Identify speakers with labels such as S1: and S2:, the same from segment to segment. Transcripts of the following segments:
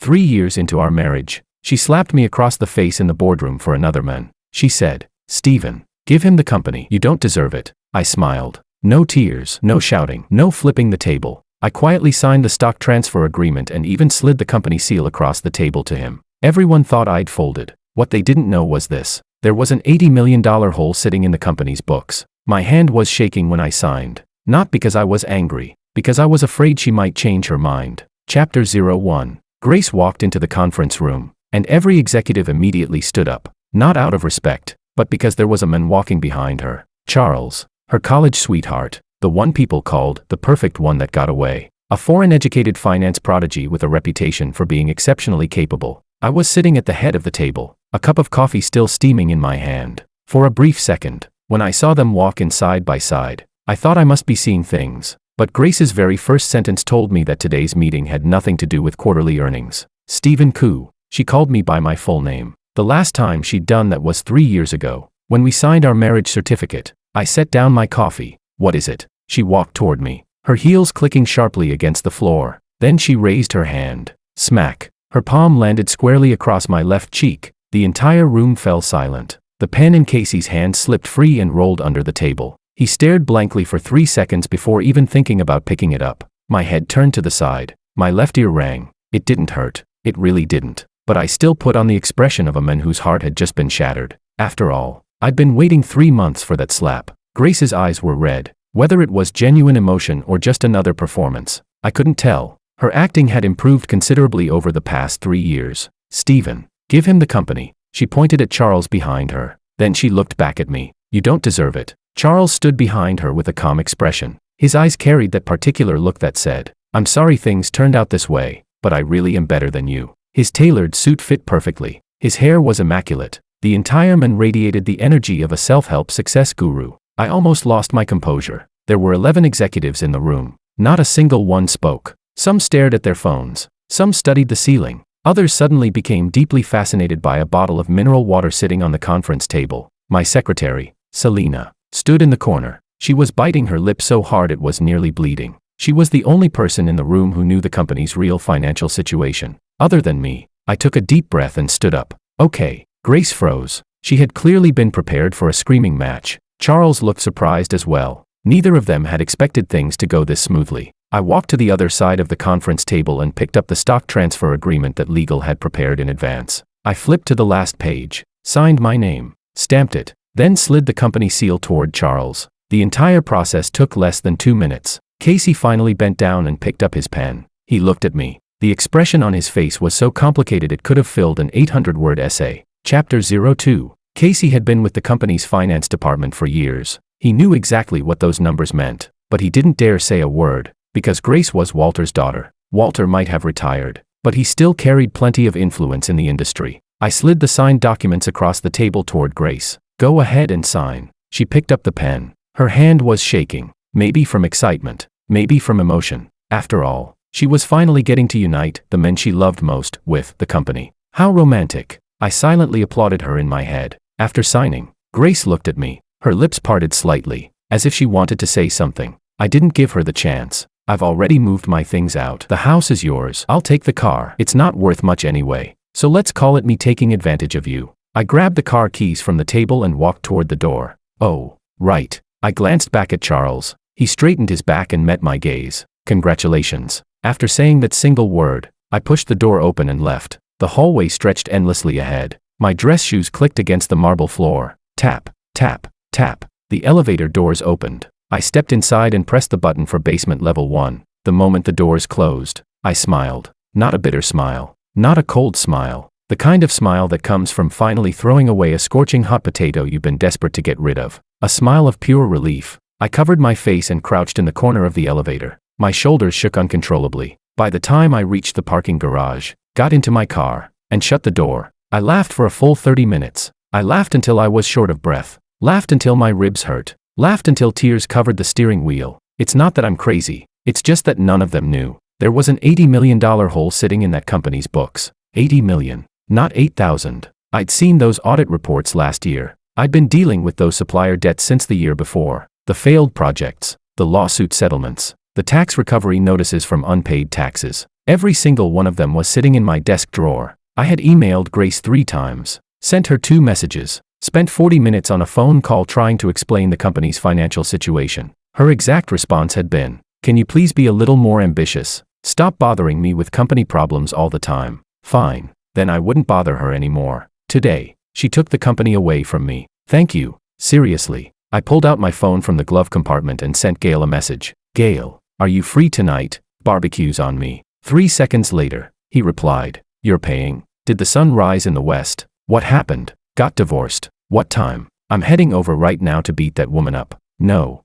S1: 3 years into our marriage, she slapped me across the face in the boardroom for another man. She said, "Stephen, give him the company. You don't deserve it." I smiled. No tears, no shouting, no flipping the table. I quietly signed the stock transfer agreement and even slid the company seal across the table to him. Everyone thought I'd folded. What they didn't know was this. There was an $80 million hole sitting in the company's books. My hand was shaking when I signed. Not because I was angry, because I was afraid she might change her mind. Chapter 01. Grace walked into the conference room, and every executive immediately stood up. Not out of respect, but because there was a man walking behind her. Charles, her college sweetheart, the one people called the perfect one that got away. A foreign-educated finance prodigy with a reputation for being exceptionally capable. I was sitting at the head of the table, a cup of coffee still steaming in my hand. For a brief second, when I saw them walk in side by side, I thought I must be seeing things. But Grace's very first sentence told me that today's meeting had nothing to do with quarterly earnings. Stephen Koo. She called me by my full name. The last time she'd done that was 3 years ago, when we signed our marriage certificate. I set down my coffee. "What is it?" She walked toward me, her heels clicking sharply against the floor. Then she raised her hand. Smack. Her palm landed squarely across my left cheek. The entire room fell silent. The pen in Casey's hand slipped free and rolled under the table. He stared blankly for 3 seconds before even thinking about picking it up. My head turned to the side. My left ear rang. It didn't hurt. It really didn't. But I still put on the expression of a man whose heart had just been shattered. After all, I'd been waiting 3 months for that slap. Grace's eyes were red. Whether it was genuine emotion or just another performance, I couldn't tell. Her acting had improved considerably over the past 3 years. "Stephen, give him the company." She pointed at Charles behind her. Then she looked back at me. "You don't deserve it." Charles stood behind her with a calm expression. His eyes carried that particular look that said, "I'm sorry things turned out this way, but I really am better than you." His tailored suit fit perfectly. His hair was immaculate. The entire man radiated the energy of a self-help success guru. I almost lost my composure. There were 11 executives in the room. Not a single one spoke. Some stared at their phones. Some studied the ceiling. Others suddenly became deeply fascinated by a bottle of mineral water sitting on the conference table. My secretary, Selena, stood in the corner. She was biting her lip so hard it was nearly bleeding. She was the only person in the room who knew the company's real financial situation. Other than me, I took a deep breath and stood up. "Okay." Grace froze. She had clearly been prepared for a screaming match. Charles looked surprised as well. Neither of them had expected things to go this smoothly. I walked to the other side of the conference table and picked up the stock transfer agreement that legal had prepared in advance. I flipped to the last page, signed my name, stamped it, then slid the company seal toward Charles. The entire process took less than 2 minutes. Casey finally bent down and picked up his pen. He looked at me. The expression on his face was so complicated it could have filled an 800-word essay. Chapter 02. Casey had been with the company's finance department for years. He knew exactly what those numbers meant, but he didn't dare say a word, because Grace was Walter's daughter. Walter might have retired, but he still carried plenty of influence in the industry. I slid the signed documents across the table toward Grace. "Go ahead and sign." She picked up the pen. Her hand was shaking, maybe from excitement, maybe from emotion. After all, she was finally getting to unite the men she loved most with the company. How romantic. I silently applauded her in my head. After signing, Grace looked at me. Her lips parted slightly, as if she wanted to say something. I didn't give her the chance. "I've already moved my things out. The house is yours. I'll take the car. It's not worth much anyway. So let's call it me taking advantage of you." I grabbed the car keys from the table and walked toward the door. "Oh, right." I glanced back at Charles. He straightened his back and met my gaze. "Congratulations." After saying that single word, I pushed the door open and left. The hallway stretched endlessly ahead. My dress shoes clicked against the marble floor. Tap, tap, tap. The elevator doors opened. I stepped inside and pressed the button for basement level 1. The moment the doors closed, I smiled. Not a bitter smile. Not a cold smile. The kind of smile that comes from finally throwing away a scorching hot potato you've been desperate to get rid of. A smile of pure relief. I covered my face and crouched in the corner of the elevator. My shoulders shook uncontrollably. By the time I reached the parking garage, got into my car, and shut the door, I laughed for a full 30 minutes. I laughed until I was short of breath. Laughed until my ribs hurt. Laughed until tears covered the steering wheel. It's not that I'm crazy. It's just that none of them knew. There was an $80 million hole sitting in that company's books. 80 million. Not 8,000. I'd seen those audit reports last year. I'd been dealing with those supplier debts since the year before. The failed projects. The lawsuit settlements. The tax recovery notices from unpaid taxes. Every single one of them was sitting in my desk drawer. I had emailed Grace 3 times, sent her 2 messages, spent 40 minutes on a phone call trying to explain the company's financial situation. Her exact response had been, "Can you please be a little more ambitious? Stop bothering me with company problems all the time." Fine, then I wouldn't bother her anymore. Today, she took the company away from me. Thank you. Seriously. I pulled out my phone from the glove compartment and sent Gail a message. "Gail, are you free tonight? Barbecue's on me." 3 seconds later, he replied, "You're paying? Did the sun rise in the west? What happened? Got divorced? What time? I'm heading over right now to beat that woman up." No.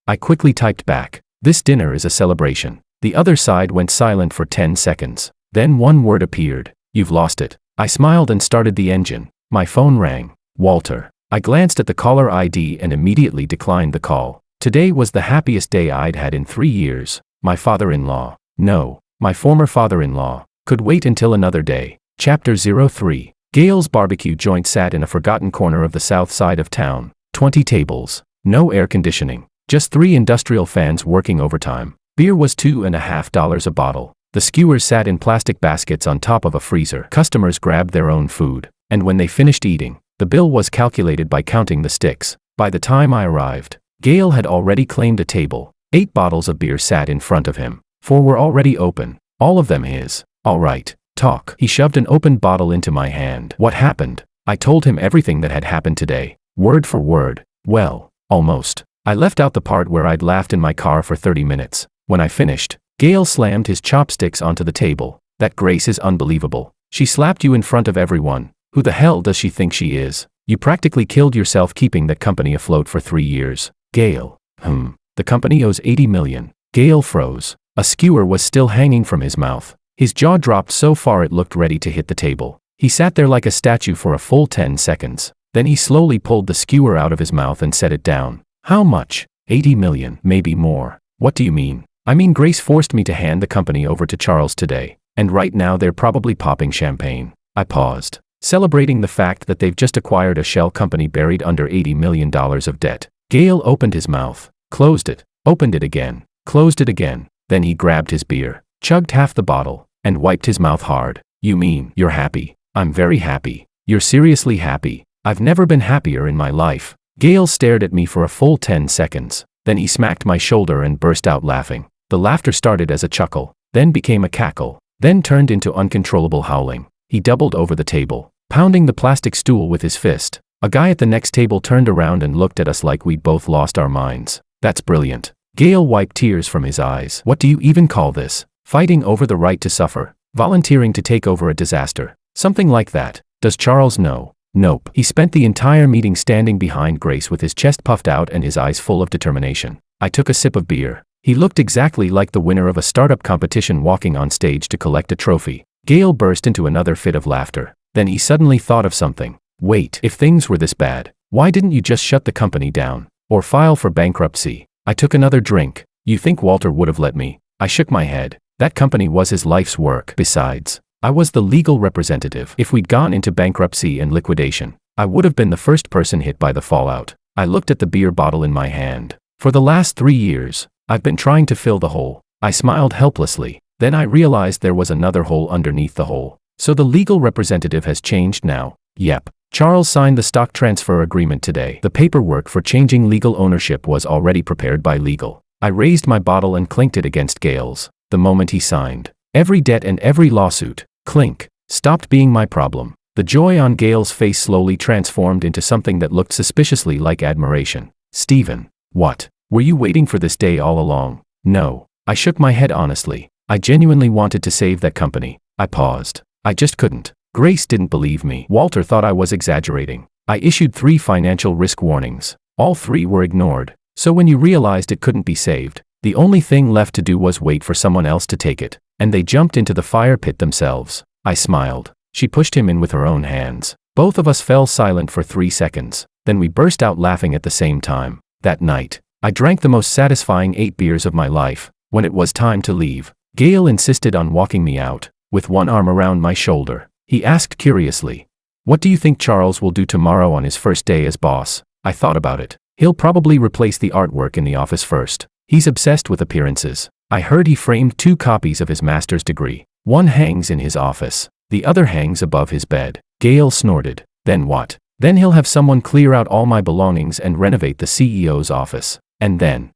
S1: I quickly typed back, "This dinner is a celebration." The other side went silent for 10 seconds. Then one word appeared, "You've lost it." I smiled and started the engine. My phone rang. Walter. I glanced at the caller ID and immediately declined the call. Today was the happiest day I'd had in 3 years. My father-in-law. No, my former father-in-law. Could wait until another day. Chapter 03. Gail's barbecue joint sat in a forgotten corner of the south side of town. 20 tables. No air conditioning. Just 3 industrial fans working overtime. Beer was $2.50 a bottle. The skewers sat in plastic baskets on top of a freezer. Customers grabbed their own food. And when they finished eating, the bill was calculated by counting the sticks. By the time I arrived, Gail had already claimed a table. 8 bottles of beer sat in front of him. 4 were already open. All of them his. "All right, talk." He shoved an opened bottle into my hand. "What happened?" I told him everything that had happened today. Word for word. Well, almost. I left out the part where I'd laughed in my car for 30 minutes. When I finished, Gail slammed his chopsticks onto the table. "That Grace is unbelievable. She slapped you in front of everyone. Who the hell does she think she is? You practically killed yourself keeping that company afloat for 3 years. Gail. The company owes $80 million. Gail froze. A skewer was still hanging from his mouth. His jaw dropped so far it looked ready to hit the table. He sat there like a statue for a full 10 seconds. Then he slowly pulled the skewer out of his mouth and set it down. "How much?" $80 million, maybe more." "What do you mean?" "I mean Grace forced me to hand the company over to Charles today, and right now they're probably popping champagne." I paused, celebrating the fact that they've just acquired a shell company buried under $80 million of debt. Gail opened his mouth, closed it, opened it again, closed it again. Then he grabbed his beer, chugged half the bottle, and wiped his mouth hard. "You mean you're happy?" "I'm very happy." "You're seriously happy?" "I've never been happier in my life." Gail stared at me for a full 10 seconds. Then he smacked my shoulder and burst out laughing. The laughter started as a chuckle, then became a cackle, then turned into uncontrollable howling. He doubled over the table, pounding the plastic stool with his fist. A guy at the next table turned around and looked at us like we'd both lost our minds. "That's brilliant." Gail wiped tears from his eyes. "What do you even call this? Fighting over the right to suffer? Volunteering to take over a disaster? Something like that. Does Charles know?" "Nope." He spent the entire meeting standing behind Grace with his chest puffed out and his eyes full of determination. I took a sip of beer. He looked exactly like the winner of a startup competition walking on stage to collect a trophy. Gail burst into another fit of laughter. Then he suddenly thought of something. "Wait, if things were this bad, why didn't you just shut the company down? Or file for bankruptcy?" I took another drink. "You think Walter would have let me?" I shook my head. That company was his life's work. Besides, I was the legal representative. If we'd gone into bankruptcy and liquidation, I would have been the first person hit by the fallout. I looked at the beer bottle in my hand. For the last 3 years, I've been trying to fill the hole. I smiled helplessly. Then I realized there was another hole underneath the hole. So the legal representative has changed now. Yep. Charles signed the stock transfer agreement today. The paperwork for changing legal ownership was already prepared by legal. I raised my bottle and clinked it against Gail's. The moment he signed, every debt and every lawsuit, clink, stopped being my problem. The joy on Gail's face slowly transformed into something that looked suspiciously like admiration. "Stephen, what? Were you waiting for this day all along?" "No." I shook my head honestly. I genuinely wanted to save that company. I paused. I just couldn't. Grace didn't believe me. Walter thought I was exaggerating. I issued 3 financial risk warnings. All 3 were ignored. So when you realized it couldn't be saved, the only thing left to do was wait for someone else to take it. And they jumped into the fire pit themselves. I smiled. She pushed him in with her own hands. Both of us fell silent for 3 seconds. Then we burst out laughing at the same time. That night, I drank the most satisfying 8 beers of my life. When it was time to leave, Gail insisted on walking me out, with one arm around my shoulder. He asked curiously, "What do you think Charles will do tomorrow on his first day as boss?" I thought about it. He'll probably replace the artwork in the office first. He's obsessed with appearances. I heard he framed 2 copies of his master's degree. One hangs in his office. The other hangs above his bed. Gail snorted. Then what? Then he'll have someone clear out all my belongings and renovate the CEO's office. And then,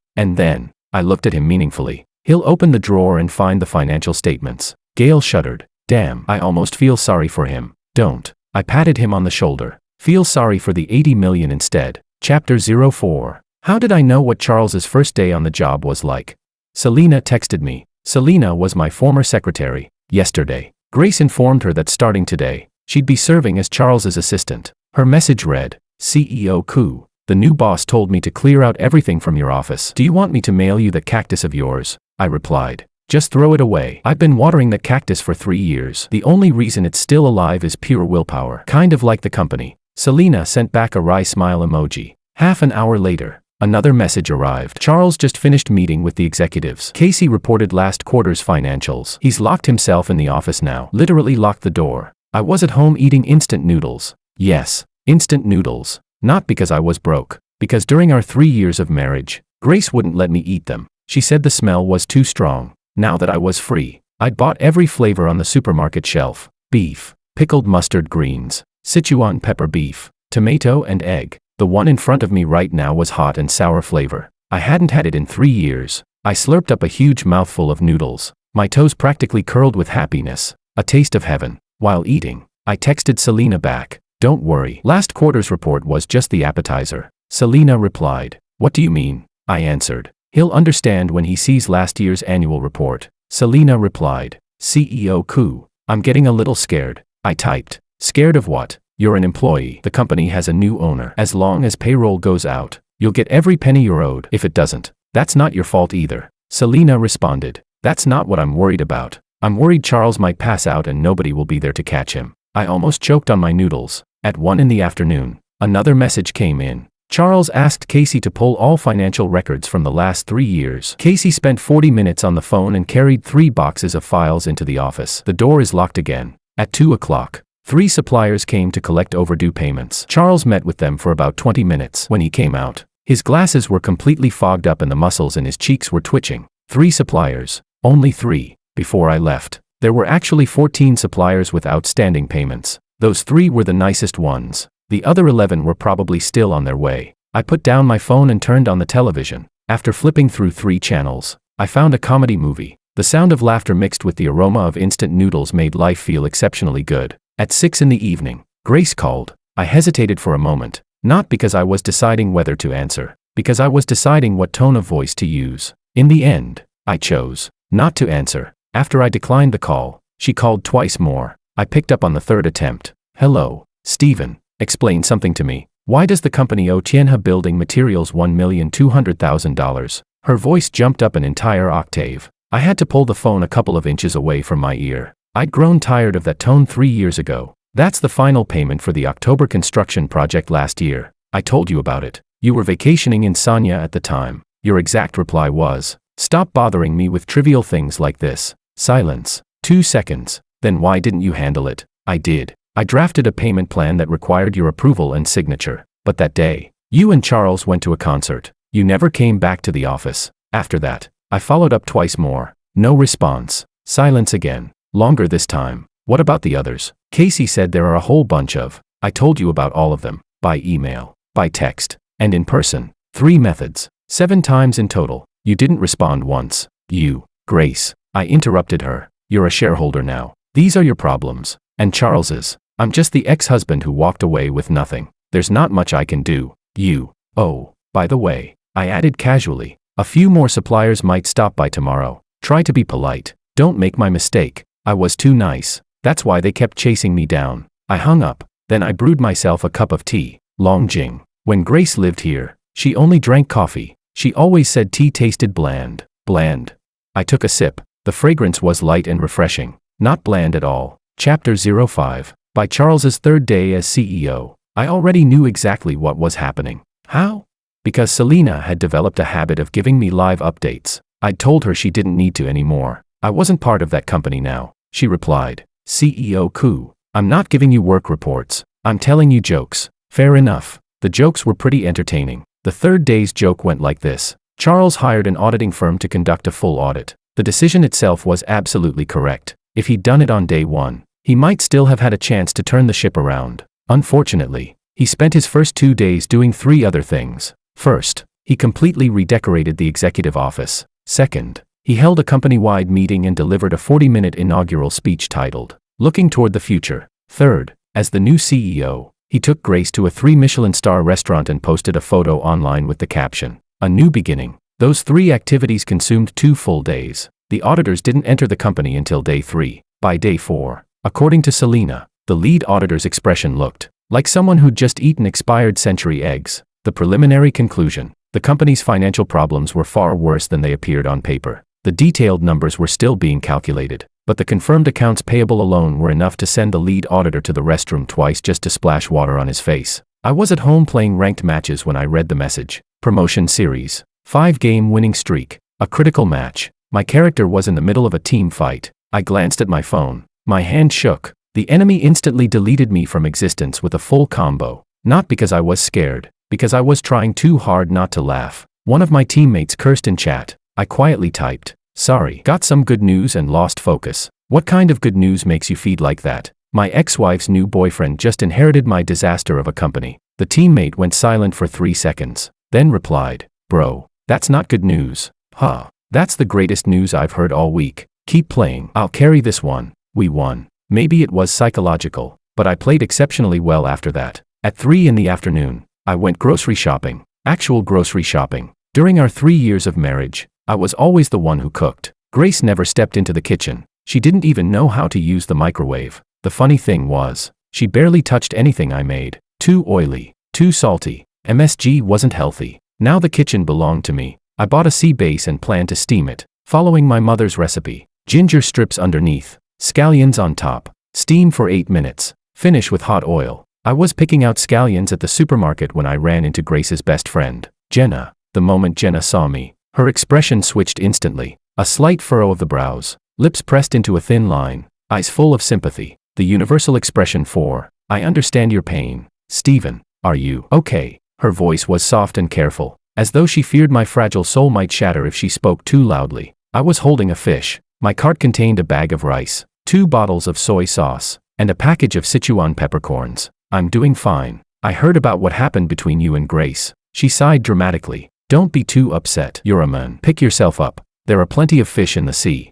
S1: I looked at him meaningfully. He'll open the drawer and find the financial statements. Gail shuddered. Damn, I almost feel sorry for him. Don't. I patted him on the shoulder. Feel sorry for the 80 million instead. Chapter 04. How did I know what Charles's first day on the job was like? Selena texted me. Selena was my former secretary. Yesterday, Grace informed her that starting today, she'd be serving as Charles's assistant. Her message read, CEO Koo, the new boss told me to clear out everything from your office. Do you want me to mail you that cactus of yours? I replied. Just throw it away. I've been watering that cactus for 3 years. The only reason it's still alive is pure willpower. Kind of like the company. Selena sent back a wry smile emoji. Half an hour later, another message arrived. Charles just finished meeting with the executives. Casey reported last quarter's financials. He's locked himself in the office now. Literally locked the door. I was at home eating instant noodles. Yes, instant noodles. Not because I was broke. Because during our 3 years of marriage, Grace wouldn't let me eat them. She said the smell was too strong. Now that I was free, I'd bought every flavor on the supermarket shelf. Beef, pickled mustard greens, Sichuan pepper beef, tomato and egg. The one in front of me right now was hot and sour flavor. I hadn't had it in 3 years. I slurped up a huge mouthful of noodles. My toes practically curled with happiness. A taste of heaven. While eating, I texted Selena back. Don't worry. Last quarter's report was just the appetizer. Selena replied. What do you mean? I answered. He'll understand when he sees last year's annual report. Selena replied. CEO Koo, I'm getting a little scared. I typed. Scared of what? You're an employee. The company has a new owner. As long as payroll goes out, you'll get every penny you're owed. If it doesn't, that's not your fault either. Selena responded. That's not what I'm worried about. I'm worried Charles might pass out and nobody will be there to catch him. I almost choked on my noodles. At 1 in the afternoon, another message came in. Charles asked Casey to pull all financial records from the last 3 years. Casey spent 40 minutes on the phone and carried 3 boxes of files into the office. The door is locked again. At 2 o'clock, 3 suppliers came to collect overdue payments. Charles met with them for about 20 minutes. When he came out, his glasses were completely fogged up and the muscles in his cheeks were twitching. 3 suppliers. Only 3. Before I left, there were actually 14 suppliers with outstanding payments. Those 3 were the nicest ones. The other 11 were probably still on their way. I put down my phone and turned on the television. After flipping through 3 channels, I found a comedy movie. The sound of laughter mixed with the aroma of instant noodles made life feel exceptionally good. At 6 in the evening, Grace called. I hesitated for a moment, not because I was deciding whether to answer, because I was deciding what tone of voice to use. In the end, I chose not to answer. After I declined the call, she called twice more. I picked up on the 3rd attempt. Hello, Stephen. Explain something to me. Why does the company owe Tianhe Building Materials $1,200,000? Her voice jumped up an entire octave. I had to pull the phone a couple of inches away from my ear. I'd grown tired of that tone 3 years ago. That's the final payment for the October construction project last year. I told you about it. You were vacationing in Sanya at the time. Your exact reply was, stop bothering me with trivial things like this. Silence. 2 seconds. Then why didn't you handle it? I did. I drafted a payment plan that required your approval and signature. But that day, you and Charles went to a concert. You never came back to the office. After that, I followed up twice more. No response. Silence again. Longer this time. What about the others? Casey said there are a whole bunch of. I told you about all of them. By email, by text, and in person. 3 methods. 7 times in total. You didn't respond once. You, Grace. I interrupted her. You're a shareholder now. These are your problems. And Charles's. I'm just the ex-husband who walked away with nothing. There's not much I can do. You. Oh, by the way, I added casually. A few more suppliers might stop by tomorrow. Try to be polite. Don't make my mistake. I was too nice. That's why they kept chasing me down. I hung up. Then I brewed myself a cup of tea. Long Jing. When Grace lived here, she only drank coffee. She always said tea tasted bland. Bland. I took a sip. The fragrance was light and refreshing. Not bland at all. Chapter 05. By Charles's 3rd day as CEO, I already knew exactly what was happening. How? Because Selena had developed a habit of giving me live updates. I'd told her she didn't need to anymore. I wasn't part of that company now. She replied, CEO Koo, I'm not giving you work reports. I'm telling you jokes. Fair enough. The jokes were pretty entertaining. The 3rd day's joke went like this. Charles hired an auditing firm to conduct a full audit. The decision itself was absolutely correct. If he'd done it on day one, he might still have had a chance to turn the ship around. Unfortunately, he spent his first 2 days doing 3 other things. First, he completely redecorated the executive office. Second, he held a company-wide meeting and delivered a 40-minute inaugural speech titled, "Looking Toward the Future." Third, as the new CEO, he took Grace to a 3 Michelin-star restaurant and posted a photo online with the caption, "A New Beginning." Those 3 activities consumed 2 full days. The auditors didn't enter the company until day 3. By day 4, according to Selena, the lead auditor's expression looked like someone who'd just eaten expired century eggs. The preliminary conclusion: the company's financial problems were far worse than they appeared on paper. The detailed numbers were still being calculated, but the confirmed accounts payable alone were enough to send the lead auditor to the restroom twice just to splash water on his face. I was at home playing ranked matches when I read the message. Promotion series. 5-game winning streak. A critical match. My character was in the middle of a team fight. I glanced at my phone. My hand shook. The enemy instantly deleted me from existence with a full combo. Not because I was scared, because I was trying too hard not to laugh. One of my teammates cursed in chat. I quietly typed, "Sorry, got some good news and lost focus." What kind of good news makes you feed like that? My ex-wife's new boyfriend just inherited my disaster of a company. The teammate went silent for 3 seconds, then replied, "Bro, that's not good news." Huh. That's the greatest news I've heard all week. Keep playing. I'll carry this one. We won. Maybe it was psychological, but I played exceptionally well after that. At 3 in the afternoon, I went grocery shopping. Actual grocery shopping. During our 3 years of marriage, I was always the one who cooked. Grace never stepped into the kitchen. She didn't even know how to use the microwave. The funny thing was, she barely touched anything I made. Too oily, too salty. MSG wasn't healthy. Now the kitchen belonged to me. I bought a sea base and planned to steam it, following my mother's recipe. Ginger strips underneath, scallions on top, steam for 8 minutes, finish with hot oil. I was picking out scallions at the supermarket when I ran into Grace's best friend, Jenna. The moment Jenna saw me, her expression switched instantly. A slight furrow of the brows, lips pressed into a thin line, eyes full of sympathy. The universal expression for, "I understand your pain. Steven, are you okay?" Her voice was soft and careful, as though she feared my fragile soul might shatter if she spoke too loudly. I was holding a fish. My cart contained a bag of rice, 2 bottles of soy sauce, and a package of Sichuan peppercorns. "I'm doing fine. I heard about what happened between you and Grace." She sighed dramatically. "Don't be too upset. You're a man. Pick yourself up. There are plenty of fish in the sea."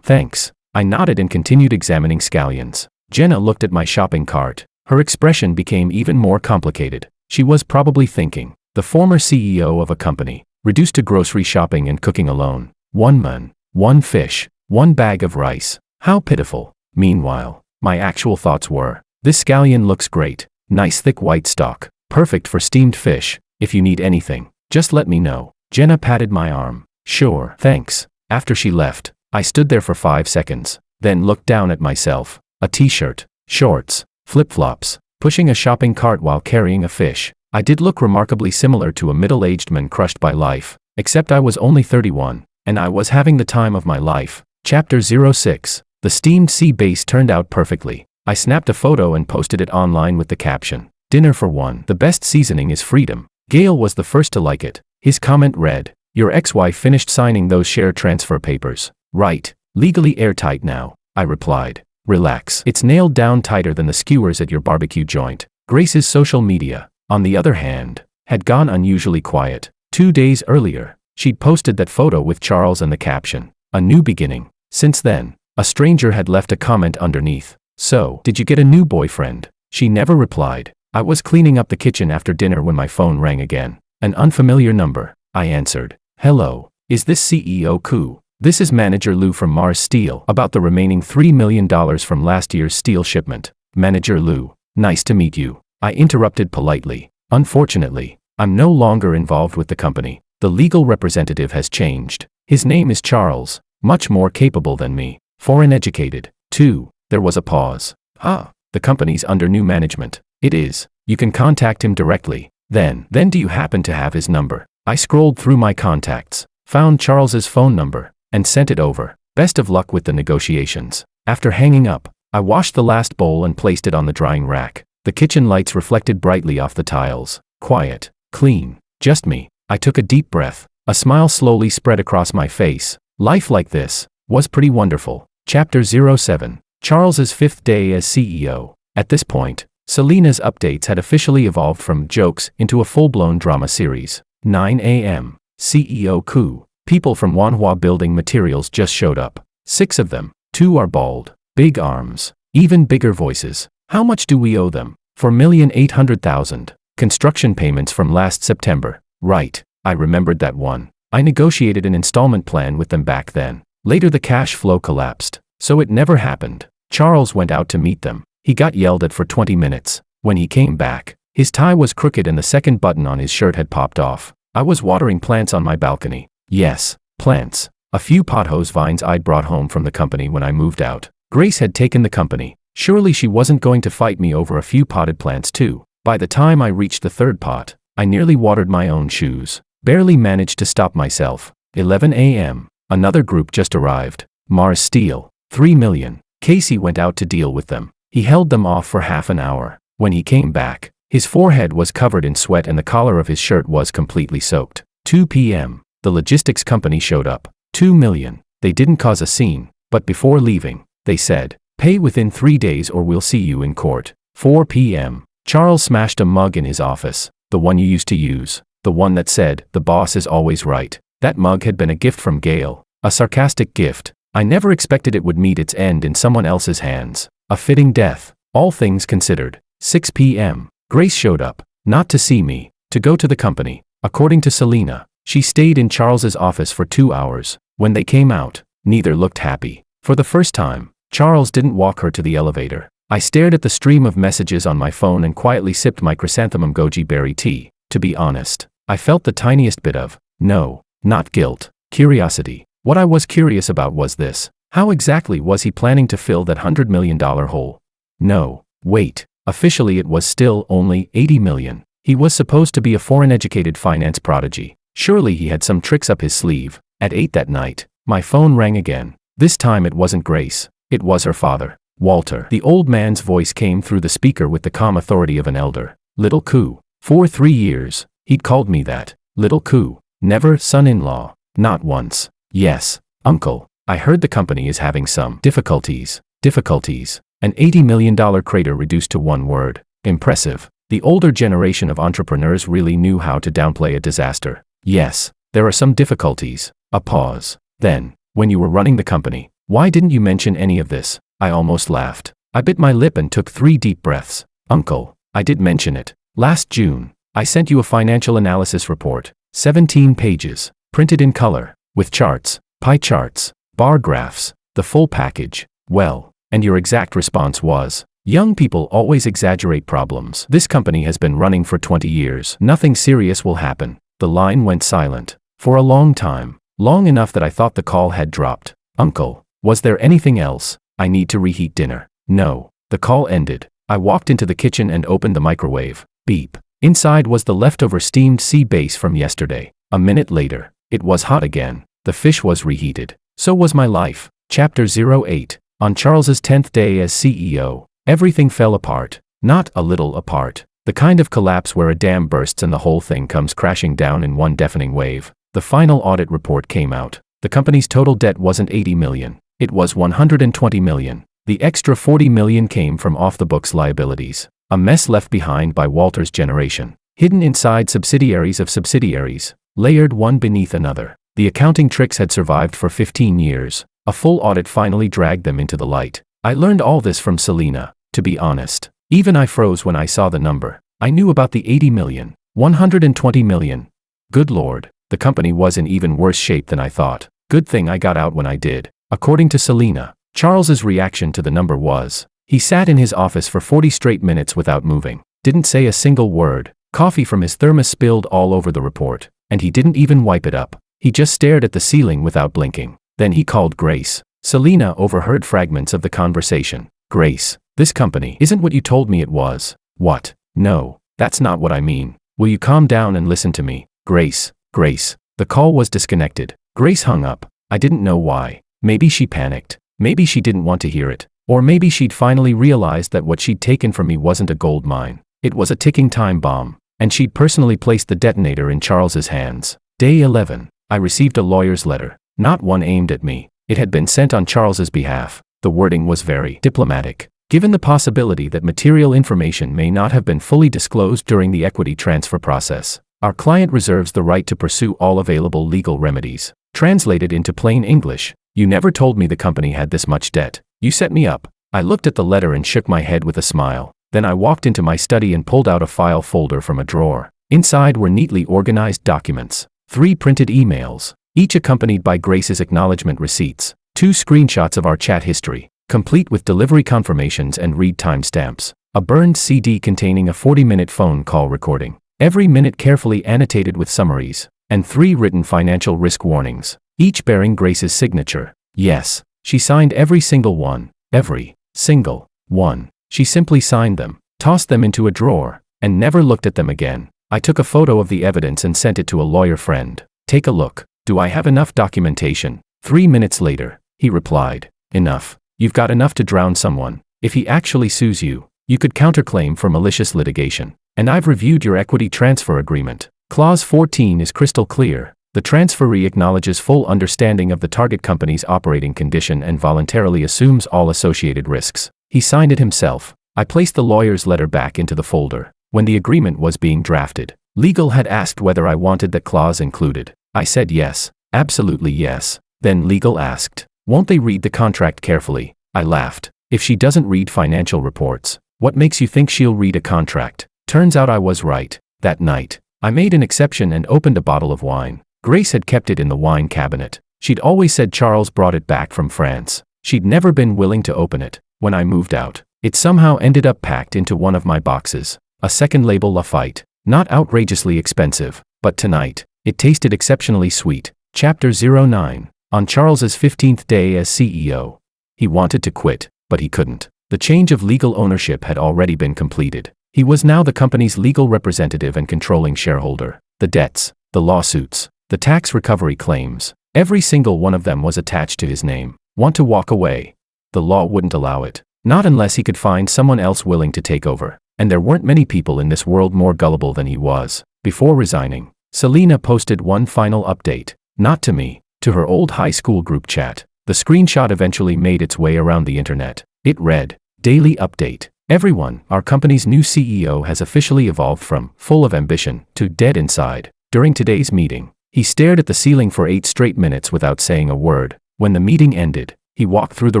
S1: Thanks." I nodded and continued examining scallions. Jenna looked at my shopping cart. Her expression became even more complicated. She was probably thinking, the former CEO of a company, reduced to grocery shopping and cooking alone. 1 man, 1 fish, 1 bag of rice. How pitiful. Meanwhile, my actual thoughts were, this scallion looks great. Nice thick white stock. Perfect for steamed fish. If you need anything, just let me know. Jenna patted my arm. "Sure, thanks." After she left, I stood there for 5 seconds, then looked down at myself. A t-shirt, shorts, flip-flops, pushing a shopping cart while carrying a fish. I did look remarkably similar to a middle-aged man crushed by life, except I was only 31, and I was having the time of my life. Chapter 06. The steamed sea base turned out perfectly. I snapped a photo and posted it online with the caption, "Dinner for one. The best seasoning is freedom." Gail was the first to like it. His comment read, "Your ex-wife finished signing those share transfer papers, right? Legally airtight now." I replied, "Relax. It's nailed down tighter than the skewers at your barbecue joint." Grace's social media, on the other hand, had gone unusually quiet. 2 days earlier, she'd posted that photo with Charles and the caption, "A New Beginning." Since then, a stranger had left a comment underneath. "So, did you get a new boyfriend?" She never replied. I was cleaning up the kitchen after dinner when my phone rang again. An unfamiliar number. I answered. "Hello, is this CEO Koo? This is Manager Lou from Mars Steel about the remaining $3 million from last year's steel shipment." "Manager Lou, nice to meet you." I interrupted politely. "Unfortunately, I'm no longer involved with the company. The legal representative has changed. His name is Charles, much more capable than me. Foreign educated, too." There was a pause. The company's under new management." "It is. You can contact him directly." Then do you happen to have his number?" I scrolled through my contacts, found Charles's phone number, and sent it over. "Best of luck with the negotiations." After hanging up, I washed the last bowl and placed it on the drying rack. The kitchen lights reflected brightly off the tiles. Quiet, clean, just me. I took a deep breath. A smile slowly spread across my face, Life like this was pretty wonderful. Chapter 07. Charles's 5th day as CEO. At this point, Selena's updates had officially evolved from jokes into a full-blown drama series. 9 a.m. CEO coup. People from Wanhua Building Materials just showed up. 6 of them. 2 are bald. Big arms. Even bigger voices. How much do we owe them? $4,800,000. Construction payments from last September. Right. I remembered that one. I negotiated an installment plan with them back then. Later the cash flow collapsed, so it never happened. Charles went out to meet them. He got yelled at for 20 minutes. When he came back, his tie was crooked and the second button on his shirt had popped off. I was watering plants on my balcony. Yes, plants. A few pothose vines I'd brought home from the company when I moved out. Grace had taken the company. Surely she wasn't going to fight me over a few potted plants too. By the time I reached the 3rd pot, I nearly watered my own shoes. Barely managed to stop myself. 11 a.m. Another group just arrived. Mars Steel. 3 million. Casey went out to deal with them. He held them off for half an hour. When he came back, his forehead was covered in sweat and the collar of his shirt was completely soaked. 2 p.m. The logistics company showed up. 2 million. They didn't cause a scene, but before leaving, they said, "Pay within 3 days or we'll see you in court." 4 p.m. Charles smashed a mug in his office. The one you used to use. The one that said, "The boss is always right." That mug had been a gift from Gail. A sarcastic gift. I never expected it would meet its end in someone else's hands. A fitting death. All things considered. 6 p.m. Grace showed up. Not to see me. To go to the company. According to Selena, she stayed in Charles's office for 2 hours. When they came out, neither looked happy. For the first time, Charles didn't walk her to the elevator. I stared at the stream of messages on my phone and quietly sipped my chrysanthemum goji berry tea. To be honest, I felt the tiniest bit of, no, not guilt, curiosity. What I was curious about was this. How exactly was he planning to fill that $100 million hole? No, wait, officially it was still only $80 million. He was supposed to be a foreign-educated finance prodigy. Surely he had some tricks up his sleeve. At 8 that night, my phone rang again. This time it wasn't Grace. It was her father, Walter. The old man's voice came through the speaker with the calm authority of an elder. Little Coo. For 3 years, he'd called me that. Little Coo. Never son-in-law. Not once. Yes, uncle. I heard the company is having some difficulties. An $80 million crater reduced to one word. Impressive. The older generation of entrepreneurs really knew how to downplay a disaster. Yes, there are some difficulties. A pause. Then, when you were running the company, why didn't you mention any of this? I almost laughed. I bit my lip and took 3 deep breaths. Uncle, I did mention it. Last June, I sent you a financial analysis report. 17 pages. Printed in color. With charts, pie charts, bar graphs, the full package. Well, and your exact response was, young people always exaggerate problems. This company has been running for 20 years. Nothing serious will happen. The line went silent. For a long time. Long enough that I thought the call had dropped. Uncle, was there anything else? I need to reheat dinner. No. The call ended. I walked into the kitchen and opened the microwave. Beep. Inside was the leftover steamed sea bass from yesterday. A minute later, it was hot again. The fish was reheated. So was my life. Chapter 08. On Charles's 10th day as CEO, everything fell apart. Not a little apart. The kind of collapse where a dam bursts and the whole thing comes crashing down in one deafening wave. The final audit report came out. The company's total debt wasn't $80 million. It was $120 million. The extra $40 million came from off-the-books liabilities. A mess left behind by Walter's generation. Hidden inside subsidiaries of subsidiaries. Layered one beneath another. The accounting tricks had survived for 15 years. A full audit finally dragged them into the light. I learned all this from Selena. To be honest, even I froze when I saw the number. I knew about the 80 million. 120 million. Good Lord, the company was in even worse shape than I thought. Good thing I got out when I did. According to Selena, Charles's reaction to the number was, he sat in his office for 40 straight minutes without moving. Didn't say a single word. Coffee from his thermos spilled all over the report. And he didn't even wipe it up. He just stared at the ceiling without blinking. Then he called Grace. Selena overheard fragments of the conversation. Grace, this company isn't what you told me it was. What? No, that's not what I mean. Will you calm down and listen to me? Grace. The call was disconnected. Grace hung up. I didn't know why. Maybe she panicked. Maybe she didn't want to hear it. Or maybe she'd finally realized that what she'd taken from me wasn't a gold mine. It was a ticking time bomb. And she'd personally placed the detonator in Charles's hands. Day 11. I received a lawyer's letter. Not one aimed at me. It had been sent on Charles's behalf. The wording was very diplomatic. Given the possibility that material information may not have been fully disclosed during the equity transfer process, our client reserves the right to pursue all available legal remedies. Translated into plain English, you never told me the company had this much debt. You set me up. I looked at the letter and shook my head with a smile. Then I walked into my study and pulled out a file folder from a drawer. Inside were neatly organized documents, 3 printed emails, each accompanied by Grace's acknowledgement receipts, 2 screenshots of our chat history, complete with delivery confirmations and read timestamps, a burned CD containing a 40-minute phone call recording, every minute carefully annotated with summaries, and 3 written financial risk warnings, each bearing Grace's signature. Yes, she signed every single one, every single one. She simply signed them, tossed them into a drawer, and never looked at them again. I took a photo of the evidence and sent it to a lawyer friend. Take a look. Do I have enough documentation? 3 minutes later, he replied. Enough. You've got enough to drown someone. If he actually sues you, you could counterclaim for malicious litigation. And I've reviewed your equity transfer agreement. Clause 14 is crystal clear. The transferee acknowledges full understanding of the target company's operating condition and voluntarily assumes all associated risks. He signed it himself. I placed the lawyer's letter back into the folder. When the agreement was being drafted, legal had asked whether I wanted that clause included. I said yes, absolutely yes. Then legal asked, won't they read the contract carefully? I laughed. If she doesn't read financial reports, what makes you think she'll read a contract? Turns out I was right. That night, I made an exception and opened a bottle of wine. Grace had kept it in the wine cabinet. She'd always said Charles brought it back from France. She'd never been willing to open it. When I moved out, it somehow ended up packed into one of my boxes. A second label Lafite. Not outrageously expensive, but tonight, it tasted exceptionally sweet. Chapter 09. On Charles's 15th day as CEO. He wanted to quit, but he couldn't. The change of legal ownership had already been completed. He was now the company's legal representative and controlling shareholder. The debts, the lawsuits, the tax recovery claims, every single one of them was attached to his name. Want to walk away? The law wouldn't allow it. Not unless he could find someone else willing to take over. And there weren't many people in this world more gullible than he was. Before resigning, Selena posted one final update. Not to me, to her old high school group chat. The screenshot eventually made its way around the internet. It read, Daily Update. Everyone, our company's new CEO has officially evolved from full of ambition to dead inside. During today's meeting, he stared at the ceiling for 8 straight minutes without saying a word. When the meeting ended, he walked through the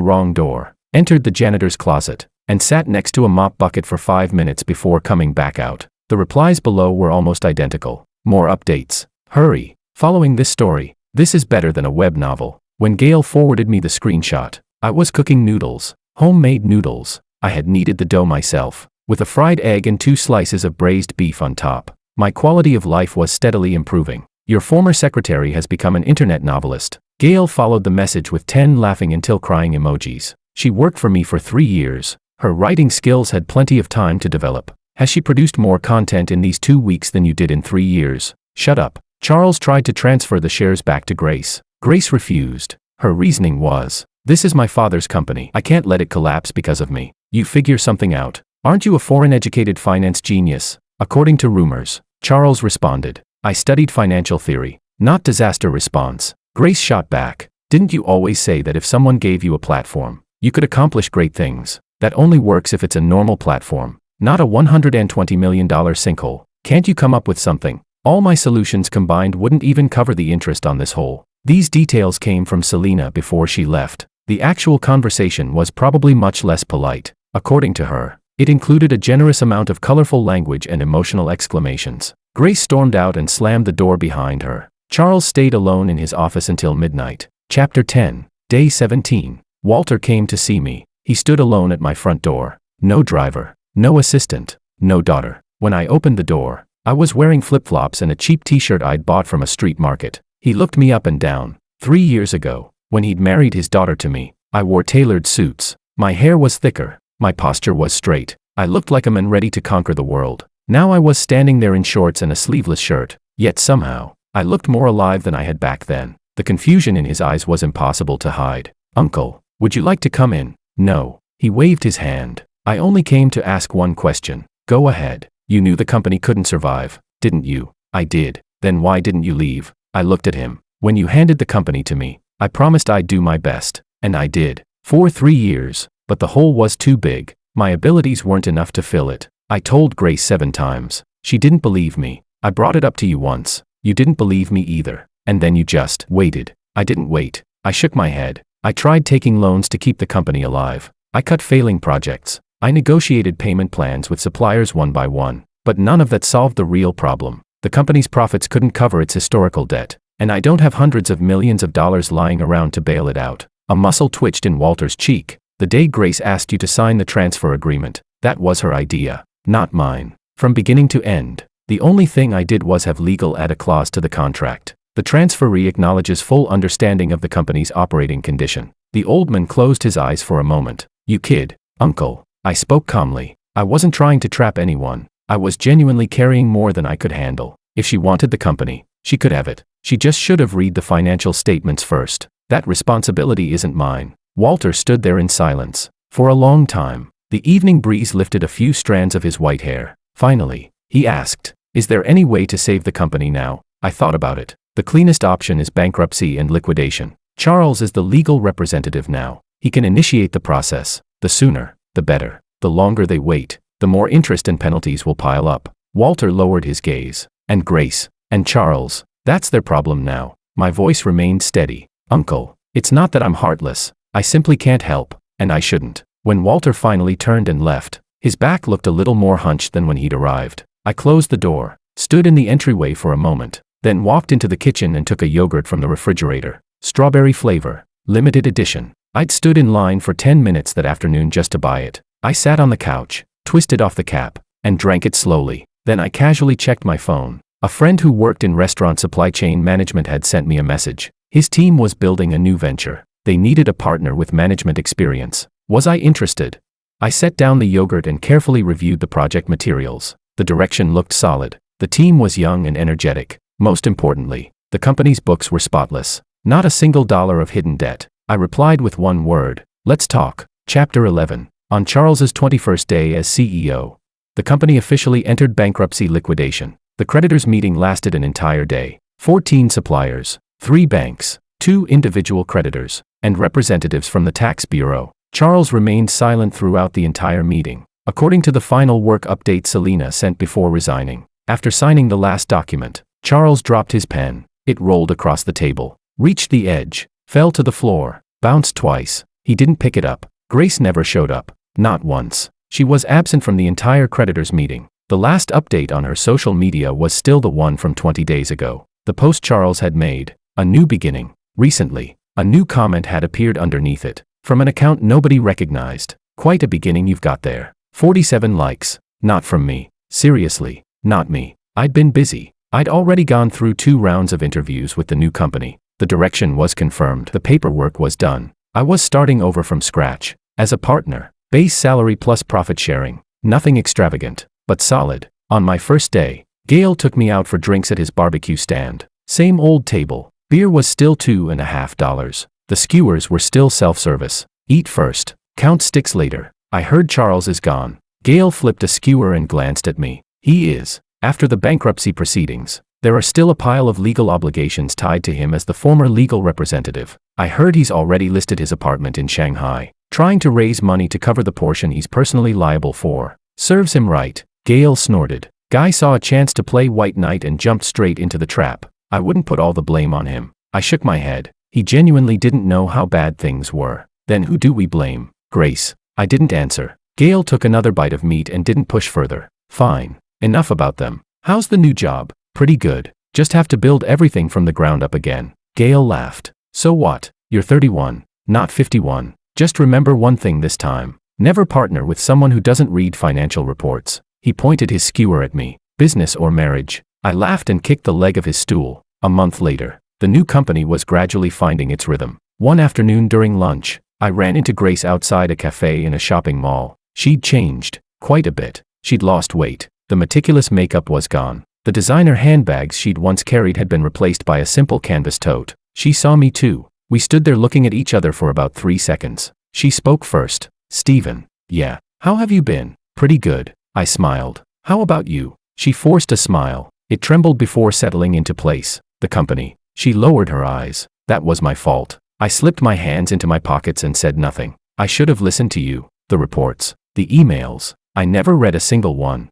S1: wrong door, entered the janitor's closet, and sat next to a mop bucket for 5 minutes before coming back out. The replies below were almost identical. More updates. Hurry. Following this story, this is better than a web novel. When Gail forwarded me the screenshot, I was cooking noodles. Homemade noodles. I had kneaded the dough myself, with a fried egg and 2 slices of braised beef on top. My quality of life was steadily improving. Your former secretary has become an internet novelist. Gail followed the message with 10 laughing until crying emojis. She worked for me for 3 years. Her writing skills had plenty of time to develop. Has she produced more content in these 2 weeks than you did in 3 years? Shut up. Charles tried to transfer the shares back to Grace. Grace refused. Her reasoning was, this is my father's company. I can't let it collapse because of me. You figure something out. Aren't you a foreign-educated finance genius? According to rumors, Charles responded, I studied financial theory, not disaster response. Grace shot back, didn't you always say that if someone gave you a platform, you could accomplish great things? That only works if it's a normal platform, not a $120 million sinkhole. Can't you come up with something? All my solutions combined wouldn't even cover the interest on this hole. These details came from Selena before she left. The actual conversation was probably much less polite. According to her, it included a generous amount of colorful language and emotional exclamations. Grace stormed out and slammed the door behind her. Charles stayed alone in his office until midnight. Chapter 10. Day 17. Walter came to see me. He stood alone at my front door. No driver, no assistant, no daughter. When I opened the door, I was wearing flip-flops and a cheap t-shirt I'd bought from a street market. He looked me up and down. 3 years ago, when he'd married his daughter to me, I wore tailored suits. My hair was thicker. My posture was straight. I looked like a man ready to conquer the world. Now I was standing there in shorts and a sleeveless shirt. Yet somehow, I looked more alive than I had back then. The confusion in his eyes was impossible to hide. Uncle, would you like to come in? No. He waved his hand. I only came to ask one question. Go ahead. You knew the company couldn't survive, didn't you? I did. Then why didn't you leave? I looked at him. When you handed the company to me, I promised I'd do my best, and I did. For 3 years, but the hole was too big. My abilities weren't enough to fill it. I told Grace 7 times. She didn't believe me. I brought it up to you once. You didn't believe me either. And then you just waited. I didn't wait. I shook my head. I tried taking loans to keep the company alive. I cut failing projects. I negotiated payment plans with suppliers one by one. But none of that solved the real problem. The company's profits couldn't cover its historical debt. And I don't have hundreds of millions of dollars lying around to bail it out. A muscle twitched in Walter's cheek. The day Grace asked you to sign the transfer agreement, that was her idea, not mine. From beginning to end, the only thing I did was have legal add a clause to the contract. The transferee acknowledges full understanding of the company's operating condition. The old man closed his eyes for a moment. You kid, uncle. I spoke calmly. I wasn't trying to trap anyone. I was genuinely carrying more than I could handle. If she wanted the company, she could have it. She just should have read the financial statements first. That responsibility isn't mine. Walter stood there in silence. For a long time, the evening breeze lifted a few strands of his white hair. Finally, he asked, "Is there any way to save the company now?" I thought about it. The cleanest option is bankruptcy and liquidation. Charles is the legal representative now. He can initiate the process. The sooner, the better. The longer they wait, the more interest and penalties will pile up. Walter lowered his gaze. And Grace, and Charles, that's their problem now. My voice remained steady. Uncle, it's not that I'm heartless. I simply can't help, and I shouldn't. When Walter finally turned and left, his back looked a little more hunched than when he'd arrived. I closed the door, stood in the entryway for a moment, then walked into the kitchen and took a yogurt from the refrigerator. Strawberry flavor, limited edition. I'd stood in line for 10 minutes that afternoon just to buy it. I sat on the couch, twisted off the cap, and drank it slowly. Then I casually checked my phone. A friend who worked in restaurant supply chain management had sent me a message. His team was building a new venture. They needed a partner with management experience. Was I interested? I set down the yogurt and carefully reviewed the project materials. The direction looked solid. The team was young and energetic. Most importantly, the company's books were spotless. Not a single dollar of hidden debt. I replied with one word. Let's talk. Chapter 11. On Charles's 21st day as CEO, the company officially entered bankruptcy liquidation. The creditors' meeting lasted an entire day. 14 suppliers, 3 banks, 2 individual creditors, and representatives from the tax bureau. Charles remained silent throughout the entire meeting. According to the final work update Selena sent before resigning, after signing the last document, Charles dropped his pen. It rolled across the table, reached the edge, fell to the floor, bounced twice. He didn't pick it up. Grace never showed up. Not once. She was absent from the entire creditors' meeting. The last update on her social media was still the one from 20 days ago. The post Charles had made, a new beginning. Recently, a new comment had appeared underneath it, from an account nobody recognized. Quite a beginning you've got there. 47 likes. Not from me. Seriously, not me. I'd been busy. I'd already gone through 2 rounds of interviews with the new company. The direction was confirmed. The paperwork was done. I was starting over from scratch. As a partner, base salary plus profit sharing. Nothing extravagant, but solid. On my first day, Gale took me out for drinks at his barbecue stand. Same old table. Beer was still $2.50. The skewers were still self-service. Eat first, count sticks later. I heard Charles is gone. Gale flipped a skewer and glanced at me. He is. After the bankruptcy proceedings, there are still a pile of legal obligations tied to him as the former legal representative. I heard he's already listed his apartment in Shanghai, trying to raise money to cover the portion he's personally liable for. Serves him right. Gale snorted. Guy saw a chance to play white knight and jumped straight into the trap. I wouldn't put all the blame on him. I shook my head. He genuinely didn't know how bad things were. Then who do we blame? Grace. I didn't answer. Gale took another bite of meat and didn't push further. Fine. Enough about them. How's the new job? Pretty good. Just have to build everything from the ground up again. Gale laughed. So what? You're 31, not 51. Just remember one thing this time. Never partner with someone who doesn't read financial reports. He pointed his skewer at me. Business or marriage? I laughed and kicked the leg of his stool. A month later, the new company was gradually finding its rhythm. One afternoon during lunch, I ran into Grace outside a cafe in a shopping mall. She'd changed, quite a bit. She'd lost weight. The meticulous makeup was gone. The designer handbags she'd once carried had been replaced by a simple canvas tote. She saw me too. We stood there looking at each other for about 3 seconds. She spoke first. Steven. Yeah. How have you been? Pretty good. I smiled. How about you? She forced a smile. It trembled before settling into place. The company. She lowered her eyes. That was my fault. I slipped my hands into my pockets and said nothing. I should have listened to you. The reports. The emails. I never read a single one.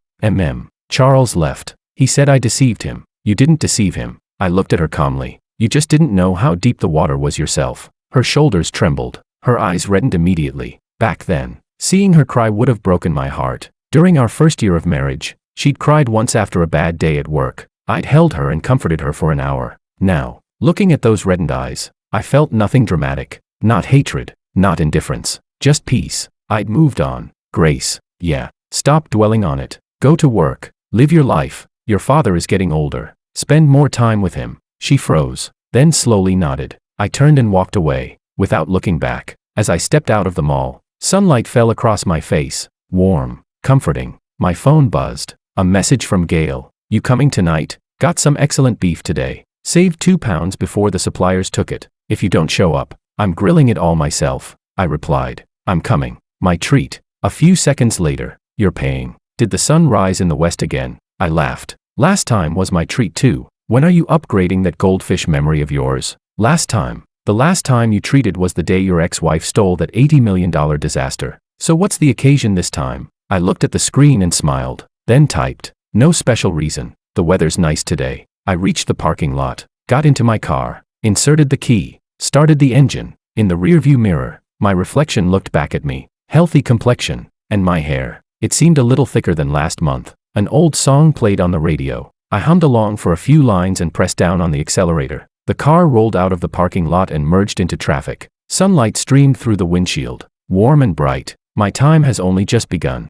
S1: Charles left. He said I deceived him. You didn't deceive him. I looked at her calmly. You just didn't know how deep the water was yourself. Her shoulders trembled. Her eyes reddened immediately. Back then, seeing her cry would have broken my heart. During our first year of marriage, she'd cried once after a bad day at work. I'd held her and comforted her for an hour. Now, looking at those reddened eyes, I felt nothing dramatic. Not hatred, not indifference, just peace. I'd moved on. Grace. Yeah. Stop dwelling on it. Go to work. Live your life. Your father is getting older. Spend more time with him. She froze, then slowly nodded. I turned and walked away, without looking back. As I stepped out of the mall, sunlight fell across my face. Warm, comforting. My phone buzzed. A message from Gail. You coming tonight? Got some excellent beef today. Saved 2 pounds before the suppliers took it. If you don't show up, I'm grilling it all myself. I replied. I'm coming. My treat. A few seconds later. You're paying. Did the sun rise in the west again? I laughed. Last time was my treat too. When are you upgrading that goldfish memory of yours? Last time. The last time you treated was the day your ex-wife stole that $80 million disaster. So what's the occasion this time? I looked at the screen and smiled, then typed. No special reason. The weather's nice today. I reached the parking lot, got into my car, inserted the key, started the engine. In the rearview mirror, my reflection looked back at me. Healthy complexion, and my hair. It seemed a little thicker than last month. An old song played on the radio. I hummed along for a few lines and pressed down on the accelerator. The car rolled out of the parking lot and merged into traffic. Sunlight streamed through the windshield, warm and bright. My time has only just begun.